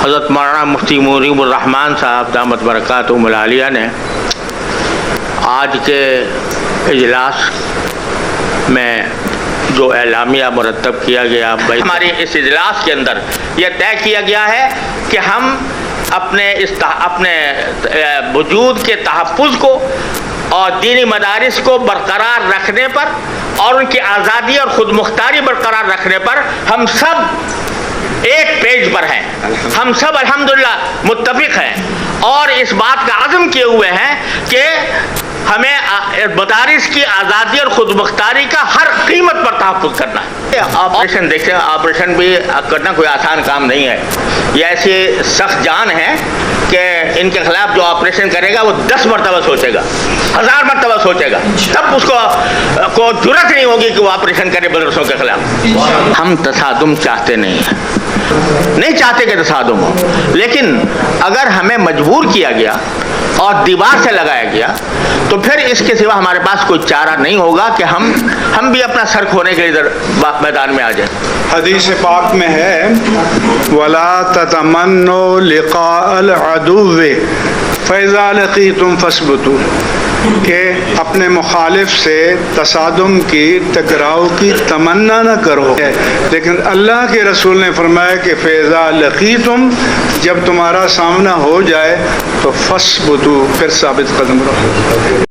حضرت مولانا مفتی منیب الرحمان صاحب دامت برکاتہم العالیہ نے آج کے اجلاس میں جو اعلامیہ مرتب کیا گیا، ہماری اس اجلاس کے اندر یہ طے کیا گیا ہے کہ ہم اپنے وجود کے تحفظ کو اور دینی مدارس کو برقرار رکھنے پر اور ان کی آزادی اور خود مختاری برقرار رکھنے پر ہم سب ایک پیج پر ہیں، ہم سب الحمدللہ متفق ہیں اور اس بات کا عزم کیے ہوئے ہیں کہ ہمیں مدارس کی آزادی اور خود مختاری کا ہر قیمت پر تحفظ کرنا ہے۔ آپریشن دیکھیں، آپریشن بھی کرنا کوئی آسان کام نہیں ہے، یہ ایسی سخت جان ہے کہ ان کے خلاف جو آپریشن کرے گا وہ 10 مرتبہ سوچے گا، 1000 مرتبہ سوچے گا، تب اس کو جرأت نہیں ہوگی کہ وہ آپریشن کرے مدرسوں کے خلاف۔ ہم تصادم چاہتے نہیں چاہتے کہ تصادم ہو، لیکن اگر ہمیں مجبور کیا گیا اور دیوار سے لگایا گیا تو پھر اس کے سوا ہمارے پاس کوئی چارہ نہیں ہوگا کہ ہم بھی اپنا سر کھونے کے لیے میدان میں آ جائیں۔ حدیث پاک میں ہے وَلَا تَتَمَنُّوا لِقَاءَ الْعَدُوِّ فَإِذَا لَقِيتُمْ فَاثْبُتُوا، کہ اپنے مخالف سے تصادم کی، ٹکراؤ کی تمنا نہ کرو، لیکن اللہ کے رسول نے فرمایا کہ فَإِذَا لَقِيتُمْ، جب تمہارا سامنا ہو جائے تو فَاثْبُتُوا، پھر ثابت قدم رہو۔